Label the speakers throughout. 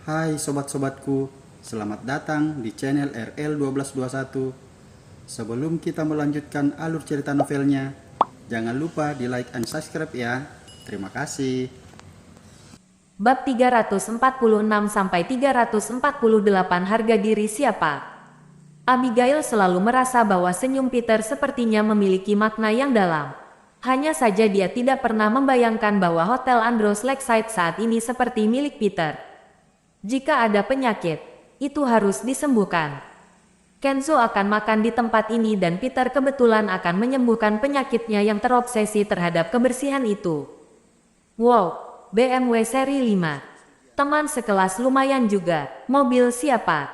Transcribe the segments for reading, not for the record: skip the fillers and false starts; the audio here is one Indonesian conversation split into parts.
Speaker 1: Hai sobat-sobatku, selamat datang di channel RL1221. Sebelum kita melanjutkan alur cerita novelnya, jangan lupa di like and subscribe ya. Terima kasih.
Speaker 2: Bab 346-348 Harga diri siapa? Abigail selalu merasa bahwa senyum Peter sepertinya memiliki makna yang dalam. Hanya saja dia tidak pernah membayangkan bahwa Hotel Andros Lakeside saat ini seperti milik Peter. Jika ada penyakit, itu harus disembuhkan. Kenzo akan makan di tempat ini dan Peter kebetulan akan menyembuhkan penyakitnya yang terobsesi terhadap kebersihan itu. Wow, BMW seri 5. Teman sekelas lumayan juga. Mobil siapa?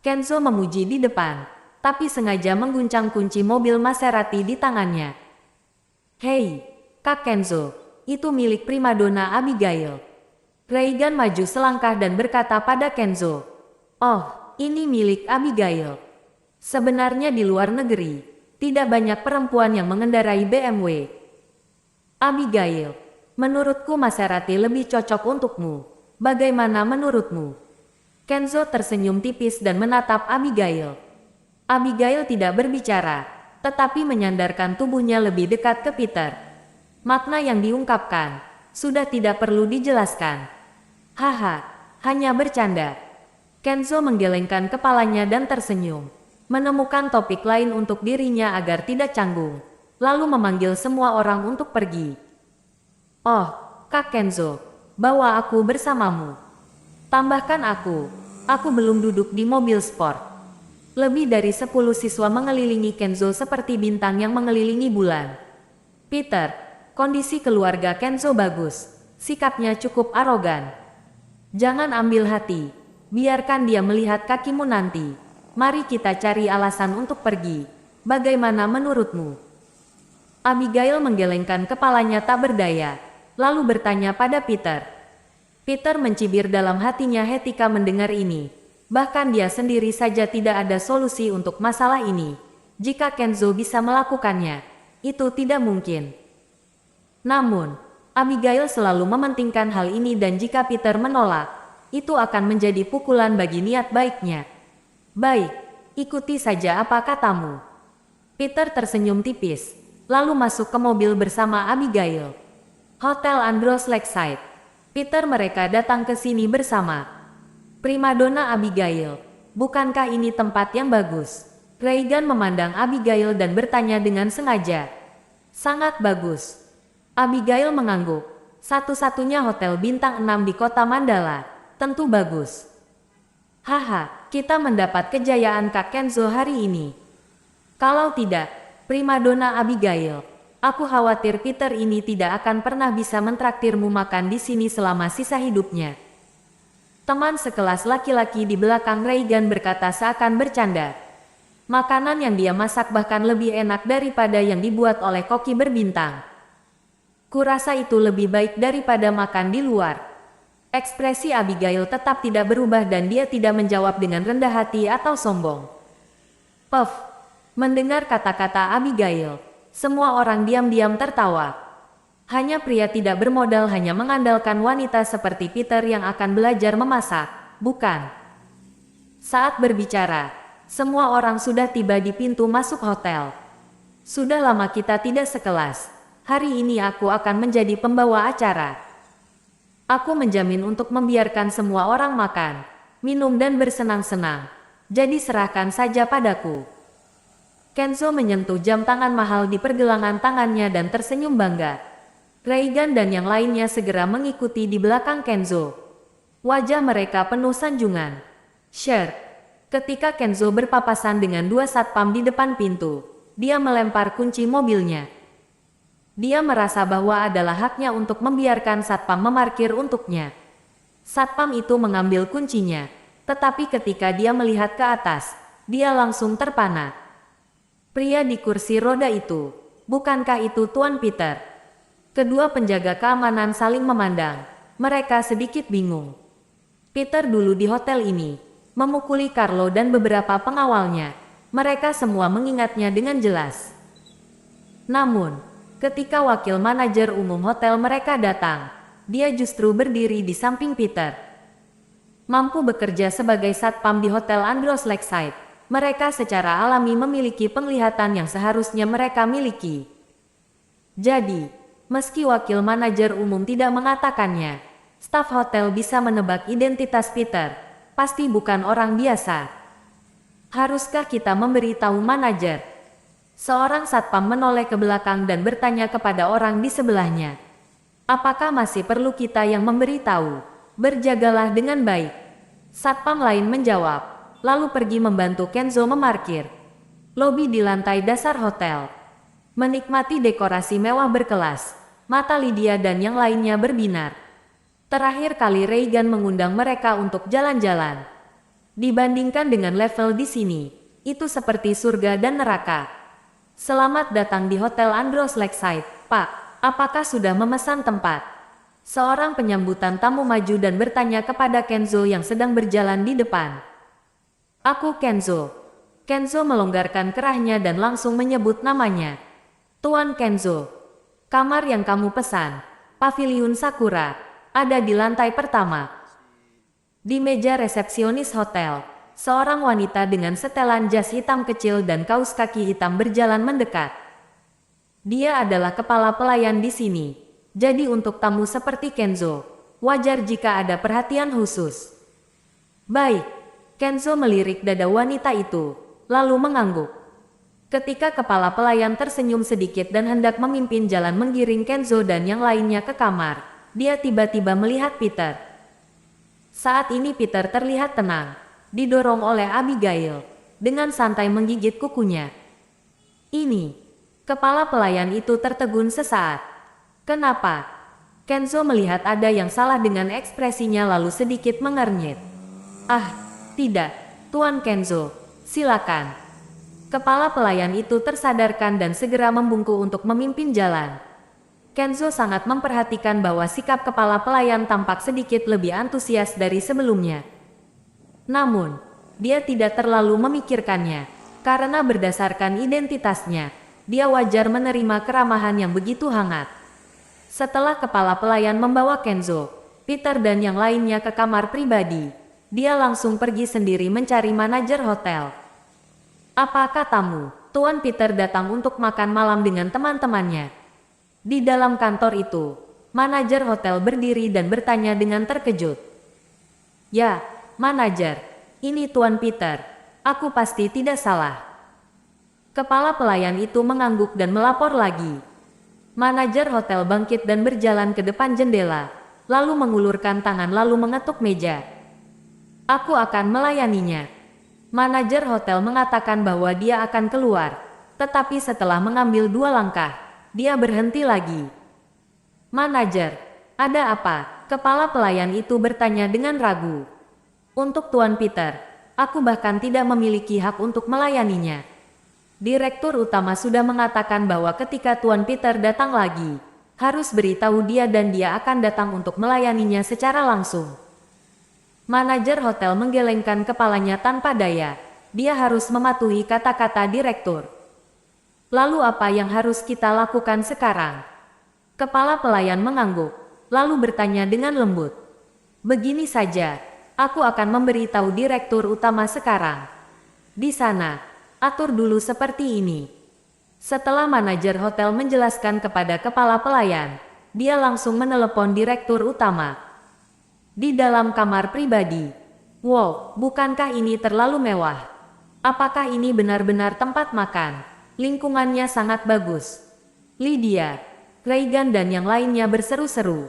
Speaker 2: Kenzo memuji di depan, tapi sengaja mengguncang kunci mobil Maserati di tangannya. Hei, Kak Kenzo, itu milik primadona Abigail. Reagan maju selangkah dan berkata pada Kenzo, "Oh, ini milik Abigail." Sebenarnya di luar negeri, tidak banyak perempuan yang mengendarai BMW. Abigail, menurutku Maserati lebih cocok untukmu. Bagaimana menurutmu? Kenzo tersenyum tipis dan menatap Abigail. Abigail tidak berbicara, tetapi menyandarkan tubuhnya lebih dekat ke Peter. Makna yang diungkapkan sudah tidak perlu dijelaskan. Haha, hanya bercanda. Kenzo menggelengkan kepalanya dan tersenyum. Menemukan topik lain untuk dirinya agar tidak canggung. Lalu memanggil semua orang untuk pergi. Oh, Kak Kenzo, bawa aku bersamamu. Tambahkan aku belum duduk di mobil sport. Lebih dari 10 siswa mengelilingi Kenzo seperti bintang yang mengelilingi bulan. Peter, kondisi keluarga Kenzo bagus. Sikapnya cukup arogan. Jangan ambil hati, biarkan dia melihat kakimu nanti. Mari kita cari alasan untuk pergi. Bagaimana menurutmu? Abigail menggelengkan kepalanya tak berdaya, lalu bertanya pada Peter. Peter mencibir dalam hatinya ketika mendengar ini. Bahkan dia sendiri saja tidak ada solusi untuk masalah ini. Jika Kenzo bisa melakukannya, itu tidak mungkin. Namun, Abigail selalu mementingkan hal ini dan jika Peter menolak, itu akan menjadi pukulan bagi niat baiknya. Baik, ikuti saja apa katamu. Peter tersenyum tipis, lalu masuk ke mobil bersama Abigail. Hotel Andros Lakeside. Peter mereka datang ke sini bersama. Primadona Abigail, bukankah ini tempat yang bagus? Reagan memandang Abigail dan bertanya dengan sengaja. Sangat bagus. Abigail mengangguk. Satu-satunya hotel bintang 6 di kota Mandala. Tentu bagus. Haha, kita mendapat kejayaan Kak Kenzo hari ini. Kalau tidak, primadona Abigail, aku khawatir Peter ini tidak akan pernah bisa mentraktirmu makan di sini selama sisa hidupnya. Teman sekelas laki-laki di belakang Reagan berkata seakan bercanda. Makanan yang dia masak bahkan lebih enak daripada yang dibuat oleh koki berbintang. Kurasa itu lebih baik daripada makan di luar. Ekspresi Abigail tetap tidak berubah dan dia tidak menjawab dengan rendah hati atau sombong. Puff, mendengar kata-kata Abigail, semua orang diam-diam tertawa. Hanya pria tidak bermodal hanya mengandalkan wanita seperti Peter yang akan belajar memasak, bukan? Saat berbicara, semua orang sudah tiba di pintu masuk hotel. Sudah lama kita tidak sekelas. Hari ini aku akan menjadi pembawa acara. Aku menjamin untuk membiarkan semua orang makan, minum dan bersenang-senang. Jadi serahkan saja padaku. Kenzo menyentuh jam tangan mahal di pergelangan tangannya dan tersenyum bangga. Reagan dan yang lainnya segera mengikuti di belakang Kenzo. Wajah mereka penuh sanjungan. Sure. Ketika Kenzo berpapasan dengan dua satpam di depan pintu, dia melempar kunci mobilnya. Dia merasa bahwa adalah haknya untuk membiarkan satpam memarkir untuknya. Satpam itu mengambil kuncinya, tetapi ketika dia melihat ke atas, dia langsung terpana. Pria di kursi roda itu, bukankah itu Tuan Peter? Kedua penjaga keamanan saling memandang, mereka sedikit bingung. Peter dulu di hotel ini, memukuli Carlo dan beberapa pengawalnya. Mereka semua mengingatnya dengan jelas. Namun, ketika wakil manajer umum hotel mereka datang, dia justru berdiri di samping Peter. mampu bekerja sebagai satpam di Hotel Andros Lakeside. Mereka secara alami memiliki penglihatan yang seharusnya mereka miliki. Jadi, meski wakil manajer umum tidak mengatakannya, staf hotel bisa menebak identitas Peter. Pasti bukan orang biasa. Haruskah kita memberitahu manajer? Seorang satpam menoleh ke belakang dan bertanya kepada orang di sebelahnya. Apakah masih perlu kita yang memberitahu? Berjagalah dengan baik. Satpam lain menjawab, lalu pergi membantu Kenzo memarkir. Lobi di lantai dasar hotel. Menikmati dekorasi mewah berkelas, mata Lydia dan yang lainnya berbinar. Terakhir kali Reagan mengundang mereka untuk jalan-jalan. Dibandingkan dengan level di sini, itu seperti surga dan neraka. Selamat datang di Hotel Andros Lakeside, Pak. Apakah sudah memesan tempat? Seorang penyambutan tamu maju dan bertanya kepada Kenzo yang sedang berjalan di depan. Aku Kenzo. Kenzo melonggarkan kerahnya dan langsung menyebut namanya. Tuan Kenzo. Kamar yang kamu pesan, Paviliun Sakura, ada di lantai pertama. Di meja resepsionis hotel, seorang wanita dengan setelan jas hitam kecil dan kaus kaki hitam berjalan mendekat. Dia adalah kepala pelayan di sini. Jadi untuk tamu seperti Kenzo, wajar jika ada perhatian khusus. Baik, Kenzo melirik dada wanita itu, lalu mengangguk. Ketika kepala pelayan tersenyum sedikit dan hendak memimpin jalan menggiring Kenzo dan yang lainnya ke kamar, dia tiba-tiba melihat Peter. Saat ini Peter terlihat tenang, didorong oleh Abigail, dengan santai menggigit kukunya. Ini. Kepala pelayan itu tertegun sesaat. Kenapa? Kenzo melihat ada yang salah dengan ekspresinya lalu sedikit mengernyit. Ah, tidak, Tuan Kenzo, silakan. Kepala pelayan itu tersadarkan dan segera membungkuk untuk memimpin jalan. Kenzo sangat memperhatikan bahwa sikap kepala pelayan tampak sedikit lebih antusias dari sebelumnya. Namun, dia tidak terlalu memikirkannya, karena berdasarkan identitasnya, dia wajar menerima keramahan yang begitu hangat. Setelah kepala pelayan membawa Kenzo, Peter dan yang lainnya ke kamar pribadi, dia langsung pergi sendiri mencari manajer hotel. Apa katamu, Tuan Peter datang untuk makan malam dengan teman-temannya? Di dalam kantor itu, manajer hotel berdiri dan bertanya dengan terkejut. Ya, manajer, ini Tuan Peter. Aku pasti tidak salah. Kepala pelayan itu mengangguk dan melapor lagi. Manajer hotel bangkit dan berjalan ke depan jendela, lalu mengulurkan tangan lalu mengetuk meja. Aku akan melayaninya. Manajer hotel mengatakan bahwa dia akan keluar, tetapi setelah mengambil 2 langkah, dia berhenti lagi. Manajer, ada apa? Kepala pelayan itu bertanya dengan ragu. Untuk Tuan Peter, aku bahkan tidak memiliki hak untuk melayaninya. Direktur utama sudah mengatakan bahwa ketika Tuan Peter datang lagi, harus beritahu dia dan dia akan datang untuk melayaninya secara langsung. Manajer hotel menggelengkan kepalanya tanpa daya. Dia harus mematuhi kata-kata direktur. Lalu apa yang harus kita lakukan sekarang? Kepala pelayan mengangguk, lalu bertanya dengan lembut. Begini saja, aku akan memberitahu direktur utama sekarang. Di sana. Atur dulu seperti ini. Setelah manajer hotel menjelaskan kepada kepala pelayan, dia langsung menelepon direktur utama. Di dalam kamar pribadi. Wow, bukankah ini terlalu mewah? Apakah ini benar-benar tempat makan? Lingkungannya sangat bagus. Lydia, Reagan dan yang lainnya berseru-seru.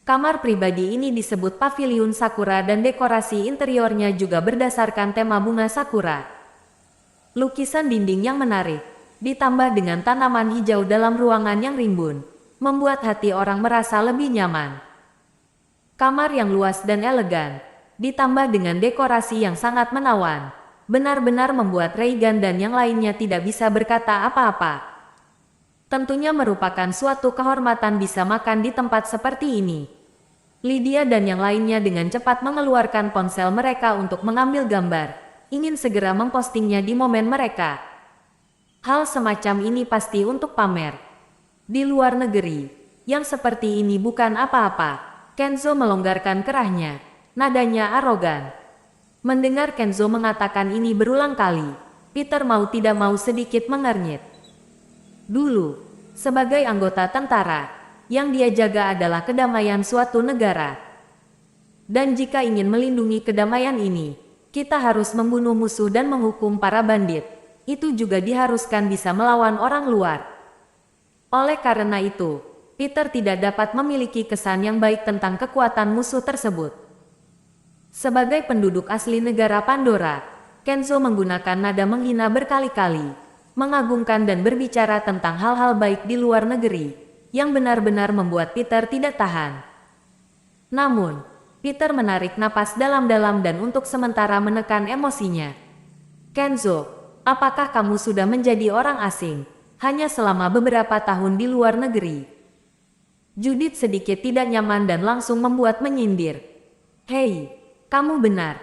Speaker 2: Kamar pribadi ini disebut Paviliun Sakura dan dekorasi interiornya juga berdasarkan tema bunga sakura. Lukisan dinding yang menarik, ditambah dengan tanaman hijau dalam ruangan yang rimbun, membuat hati orang merasa lebih nyaman. Kamar yang luas dan elegan, ditambah dengan dekorasi yang sangat menawan, benar-benar membuat Reagan dan yang lainnya tidak bisa berkata apa-apa. Tentunya merupakan suatu kehormatan bisa makan di tempat seperti ini. Lydia dan yang lainnya dengan cepat mengeluarkan ponsel mereka untuk mengambil gambar. Ingin segera mempostingnya di momen mereka. Hal semacam ini pasti untuk pamer. Di luar negeri, yang seperti ini bukan apa-apa. Kenzo melonggarkan kerahnya. nadanya arogan. Mendengar Kenzo mengatakan ini berulang kali, Peter mau tidak mau sedikit mengernyit. Dulu, sebagai anggota tentara, yang dia jaga adalah kedamaian suatu negara. Dan jika ingin melindungi kedamaian ini, kita harus membunuh musuh dan menghukum para bandit. Itu juga diharuskan bisa melawan orang luar. Oleh karena itu, Peter tidak dapat memiliki kesan yang baik tentang kekuatan musuh tersebut. Sebagai penduduk asli negara Pandora, Kenzo menggunakan nada menghina berkali-kali, mengagungkan dan berbicara tentang hal-hal baik di luar negeri, yang benar-benar membuat Peter tidak tahan. Namun, Peter menarik napas dalam-dalam dan untuk sementara menekan emosinya. Kenzo, apakah kamu sudah menjadi orang asing, hanya selama beberapa tahun di luar negeri? Judith sedikit tidak nyaman dan langsung membuat menyindir. Hei, kamu benar.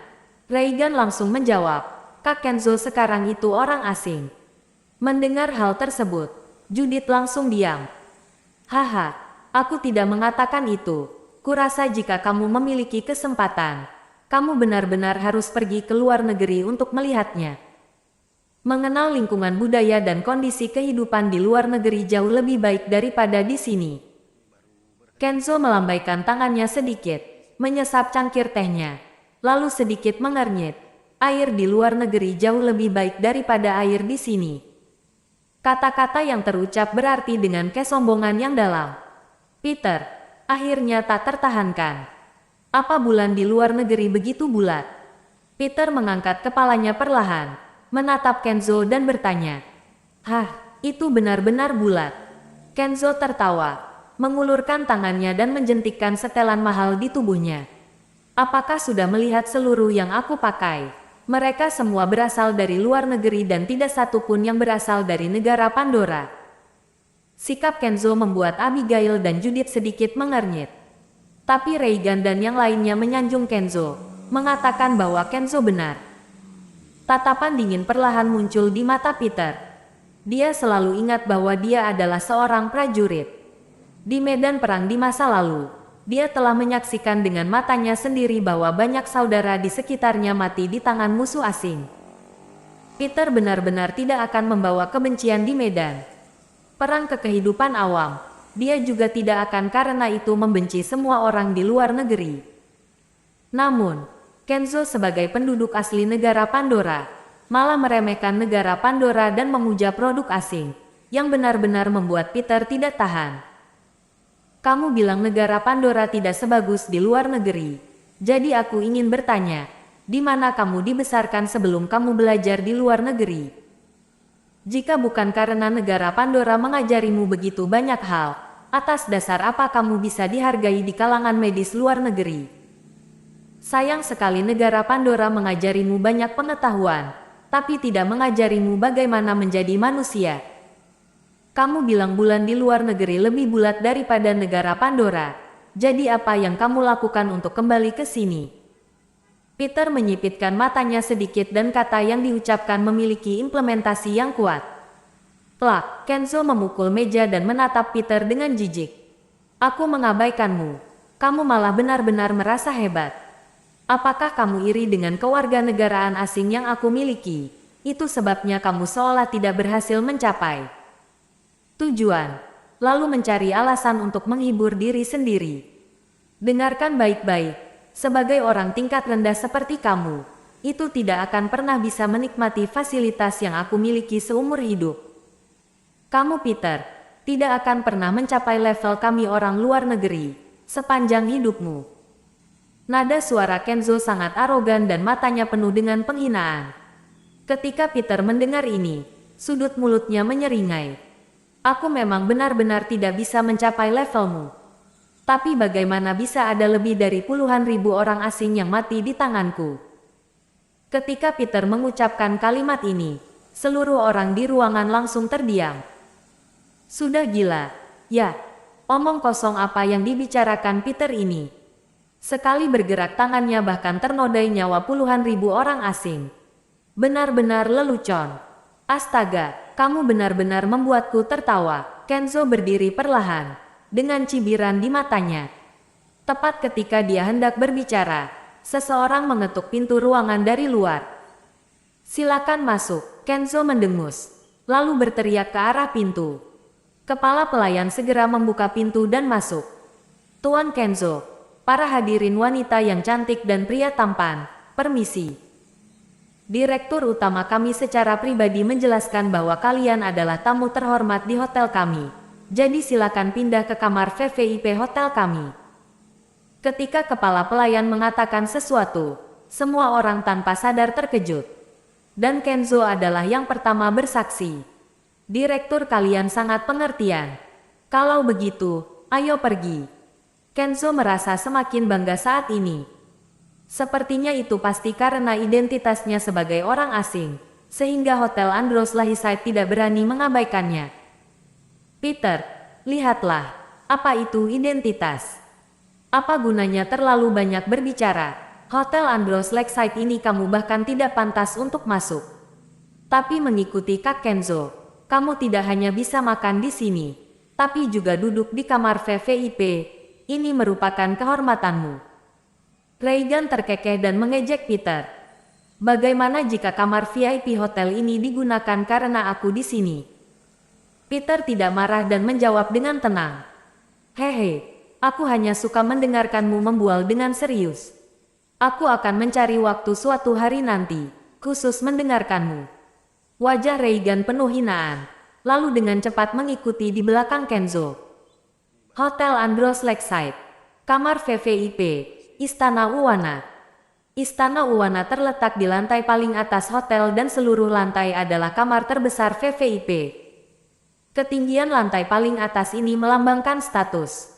Speaker 2: Reagan langsung menjawab, Kak Kenzo sekarang itu orang asing. Mendengar hal tersebut, Judith langsung diam. Haha, aku tidak mengatakan itu. Kurasa jika kamu memiliki kesempatan, kamu benar-benar harus pergi ke luar negeri untuk melihatnya. Mengenal lingkungan budaya dan kondisi kehidupan di luar negeri jauh lebih baik daripada di sini. Kenzo melambaikan tangannya sedikit, menyesap cangkir tehnya, lalu sedikit mengernyit. Air di luar negeri jauh lebih baik daripada air di sini. Kata-kata yang terucap berarti dengan kesombongan yang dalam. Peter, akhirnya tak tertahankan. Apa bulan di luar negeri begitu bulat? Peter mengangkat kepalanya perlahan, menatap Kenzo dan bertanya. Hah, itu benar-benar bulat. Kenzo tertawa, mengulurkan tangannya dan menjentikkan setelan mahal di tubuhnya. Apakah sudah melihat seluruh yang aku pakai? Mereka semua berasal dari luar negeri dan tidak satu pun yang berasal dari negara Pandora. Sikap Kenzo membuat Abigail dan Judith sedikit mengernyit. Tapi Reagan dan yang lainnya menyanjung Kenzo, mengatakan bahwa Kenzo benar. Tatapan dingin perlahan muncul di mata Peter. Dia selalu ingat bahwa dia adalah seorang prajurit. Di medan perang di masa lalu, dia telah menyaksikan dengan matanya sendiri bahwa banyak saudara di sekitarnya mati di tangan musuh asing. Peter benar-benar tidak akan membawa kebencian di medan perang ke kehidupan awam. Dia juga tidak akan karena itu membenci semua orang di luar negeri. Namun, Kenzo sebagai penduduk asli negara Pandora, malah meremehkan negara Pandora dan memuja produk asing, yang benar-benar membuat Peter tidak tahan. Kamu bilang negara Pandora tidak sebagus di luar negeri. Jadi aku ingin bertanya, di mana kamu dibesarkan sebelum kamu belajar di luar negeri? Jika bukan karena negara Pandora mengajarimu begitu banyak hal, atas dasar apa kamu bisa dihargai di kalangan medis luar negeri? Sayang sekali negara Pandora mengajarimu banyak pengetahuan, tapi tidak mengajarimu bagaimana menjadi manusia. Kamu bilang bulan di luar negeri lebih bulat daripada negara Pandora. Jadi apa yang kamu lakukan untuk kembali ke sini? Peter menyipitkan matanya sedikit dan kata yang diucapkan memiliki implementasi yang kuat. Plak, Kenzo memukul meja dan menatap Peter dengan jijik. Aku mengabaikanmu. Kamu malah benar-benar merasa hebat. Apakah kamu iri dengan kewarganegaraan asing yang aku miliki? Itu sebabnya kamu seolah tidak berhasil mencapai tujuan, lalu mencari alasan untuk menghibur diri sendiri. Dengarkan baik-baik, sebagai orang tingkat rendah seperti kamu, itu tidak akan pernah bisa menikmati fasilitas yang aku miliki seumur hidup. Kamu Peter, tidak akan pernah mencapai level kami orang luar negeri, sepanjang hidupmu. Nada suara Kenzo sangat arogan dan matanya penuh dengan penghinaan. Ketika Peter mendengar ini, sudut mulutnya menyeringai. Aku memang benar-benar tidak bisa mencapai levelmu. Tapi bagaimana bisa ada lebih dari puluhan ribu orang asing yang mati di tanganku? Ketika Peter mengucapkan kalimat ini, seluruh orang di ruangan langsung terdiam. Sudah gila, ya. Omong kosong apa yang dibicarakan Peter ini? Sekali bergerak tangannya bahkan ternodai nyawa puluhan ribu orang asing. Benar-benar lelucon. Astaga, kamu benar-benar membuatku tertawa. Kenzo berdiri perlahan, dengan cibiran di matanya. Tepat ketika dia hendak berbicara, seseorang mengetuk pintu ruangan dari luar. "Silakan masuk," Kenzo mendengus, lalu berteriak ke arah pintu. Kepala pelayan segera membuka pintu dan masuk. "Tuan Kenzo, para hadirin wanita yang cantik dan pria tampan, permisi. Direktur utama kami secara pribadi menjelaskan bahwa kalian adalah tamu terhormat di hotel kami. Jadi silakan pindah ke kamar VVIP hotel kami." Ketika kepala pelayan mengatakan sesuatu, semua orang tanpa sadar terkejut. Dan Kenzo adalah yang pertama bersaksi. "Direktur kalian sangat pengertian. Kalau begitu, ayo pergi." Kenzo merasa semakin bangga saat ini. Sepertinya itu pasti karena identitasnya sebagai orang asing, sehingga Hotel Andros Lahiside tidak berani mengabaikannya. "Peter, lihatlah, apa itu identitas? Apa gunanya terlalu banyak berbicara? Hotel Andros Lakeside ini kamu bahkan tidak pantas untuk masuk. Tapi mengikuti Kak Kenzo, kamu tidak hanya bisa makan di sini, tapi juga duduk di kamar VVIP. Ini merupakan kehormatanmu." Reagan terkekeh dan mengejek Peter. "Bagaimana jika kamar VIP hotel ini digunakan karena aku di sini?" Peter tidak marah dan menjawab dengan tenang. "Hehe, aku hanya suka mendengarkanmu membual dengan serius. Aku akan mencari waktu suatu hari nanti, khusus mendengarkanmu." Wajah Reagan penuh hinaan, lalu dengan cepat mengikuti di belakang Kenzo. Hotel Andros Lakeside, kamar VVIP, Istana Uwana. Istana Uwana terletak di lantai paling atas hotel dan seluruh lantai adalah kamar terbesar VVIP. Ketinggian lantai paling atas ini melambangkan status.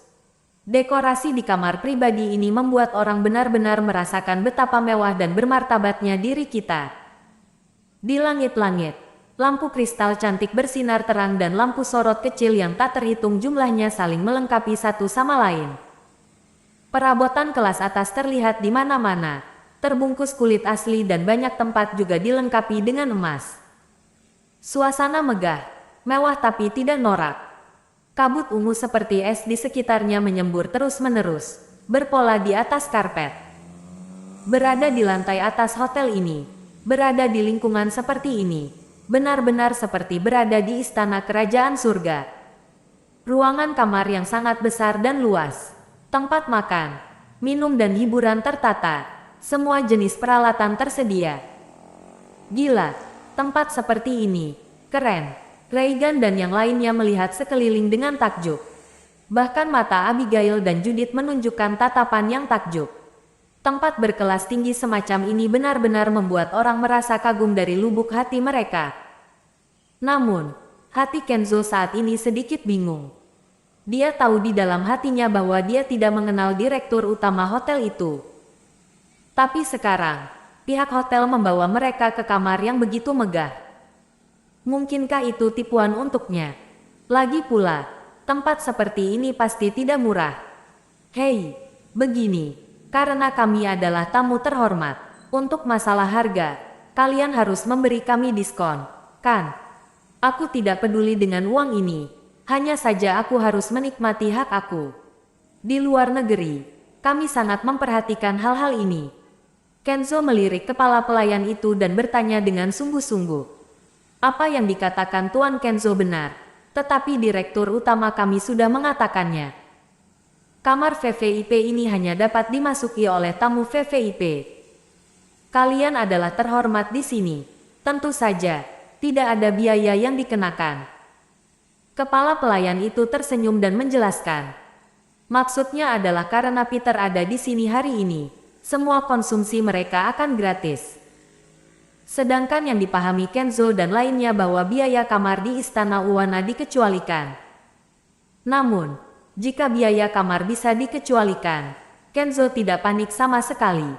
Speaker 2: Dekorasi di kamar pribadi ini membuat orang benar-benar merasakan betapa mewah dan bermartabatnya diri kita. Di langit-langit, lampu kristal cantik bersinar terang dan lampu sorot kecil yang tak terhitung jumlahnya saling melengkapi satu sama lain. Perabotan kelas atas terlihat di mana-mana, terbungkus kulit asli dan banyak tempat juga dilengkapi dengan emas. Suasana megah, mewah tapi tidak norak. Kabut ungu seperti es di sekitarnya menyembur terus-menerus, berpola di atas karpet. Berada di lantai atas hotel ini, berada di lingkungan seperti ini, benar-benar seperti berada di istana kerajaan surga. Ruangan kamar yang sangat besar dan luas, tempat makan, minum dan hiburan tertata, semua jenis peralatan tersedia. Gila, tempat seperti ini, keren. Reagan dan yang lainnya melihat sekeliling dengan takjub. Bahkan mata Abigail dan Judith menunjukkan tatapan yang takjub. Tempat berkelas tinggi semacam ini benar-benar membuat orang merasa kagum dari lubuk hati mereka. Namun, hati Kenzo saat ini sedikit bingung. Dia tahu di dalam hatinya bahwa dia tidak mengenal direktur utama hotel itu. Tapi sekarang, pihak hotel membawa mereka ke kamar yang begitu megah. Mungkinkah itu tipuan untuknya? Lagi pula, tempat seperti ini pasti tidak murah. Hei, begini, karena kami adalah tamu terhormat. Untuk masalah harga, kalian harus memberi kami diskon, kan? Aku tidak peduli dengan uang ini, hanya saja aku harus menikmati hak aku. Di luar negeri, kami sangat memperhatikan hal-hal ini. Kenzo melirik kepala pelayan itu dan bertanya dengan sungguh-sungguh. Apa yang dikatakan Tuan Kenzo benar, tetapi direktur utama kami sudah mengatakannya. Kamar VVIP ini hanya dapat dimasuki oleh tamu VVIP. Kalian adalah terhormat di sini. Tentu saja, tidak ada biaya yang dikenakan. Kepala pelayan itu tersenyum dan menjelaskan. Maksudnya adalah karena Peter ada di sini hari ini, semua konsumsi mereka akan gratis. Sedangkan yang dipahami Kenzo dan lainnya bahwa biaya kamar di Istana Uwana dikecualikan. Namun, jika biaya kamar bisa dikecualikan, Kenzo tidak panik sama sekali.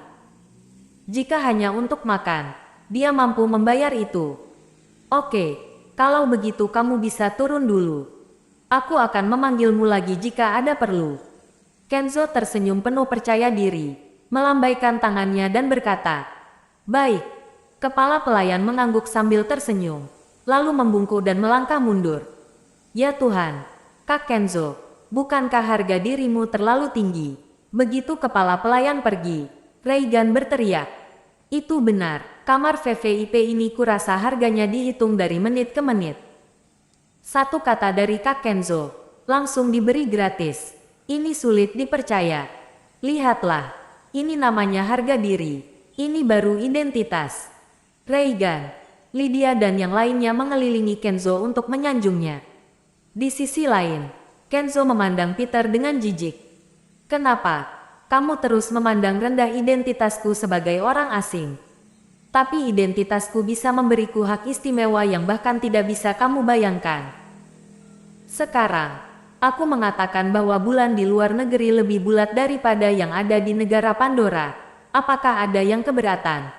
Speaker 2: Jika hanya untuk makan, dia mampu membayar itu. Oke, kalau begitu kamu bisa turun dulu. Aku akan memanggilmu lagi jika ada perlu. Kenzo tersenyum penuh percaya diri, melambaikan tangannya dan berkata, "Baik." Kepala pelayan mengangguk sambil tersenyum, lalu membungkuk dan melangkah mundur. "Ya Tuhan, Kak Kenzo, bukankah harga dirimu terlalu tinggi?" Begitu kepala pelayan pergi, Reagan berteriak. Itu benar, kamar VVIP ini kurasa harganya dihitung dari menit ke menit. Satu kata dari Kak Kenzo, langsung diberi gratis. Ini sulit dipercaya. Lihatlah, ini namanya harga diri. Ini baru identitas. Reagan, Lydia dan yang lainnya mengelilingi Kenzo untuk menyanjungnya. Di sisi lain, Kenzo memandang Peter dengan jijik. Kenapa? Kamu terus memandang rendah identitasku sebagai orang asing. Tapi identitasku bisa memberiku hak istimewa yang bahkan tidak bisa kamu bayangkan. Sekarang, aku mengatakan bahwa bulan di luar negeri lebih bulat daripada yang ada di negara Pandora. Apakah ada yang keberatan?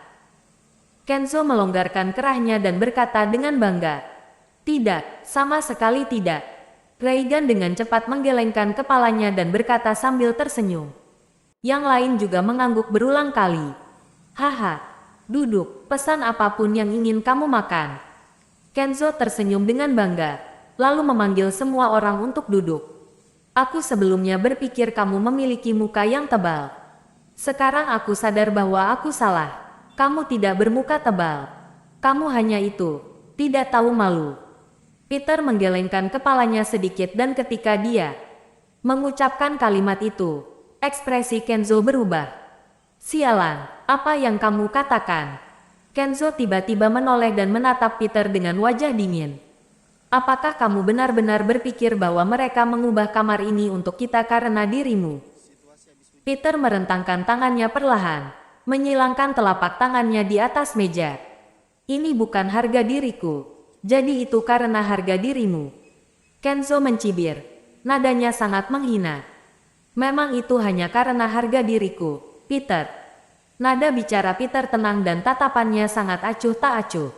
Speaker 2: Kenzo melonggarkan kerahnya dan berkata dengan bangga. Tidak, sama sekali tidak. Reagan dengan cepat menggelengkan kepalanya dan berkata sambil tersenyum. Yang lain juga mengangguk berulang kali. Haha, duduk, pesan apapun yang ingin kamu makan. Kenzo tersenyum dengan bangga, lalu memanggil semua orang untuk duduk. Aku sebelumnya berpikir kamu memiliki muka yang tebal. Sekarang aku sadar bahwa aku salah. Kamu tidak bermuka tebal. Kamu hanya itu, tidak tahu malu. Peter menggelengkan kepalanya sedikit dan ketika dia mengucapkan kalimat itu, ekspresi Kenzo berubah. Sialan, apa yang kamu katakan? Kenzo tiba-tiba menoleh dan menatap Peter dengan wajah dingin. Apakah kamu benar-benar berpikir bahwa mereka mengubah kamar ini untuk kita karena dirimu? Peter merentangkan tangannya perlahan, menyilangkan telapak tangannya di atas meja. Ini bukan harga diriku, jadi itu karena harga dirimu. Kenzo mencibir, nadanya sangat menghina. Memang itu hanya karena harga diriku, Peter. Nada bicara Peter tenang dan tatapannya sangat acuh tak acuh.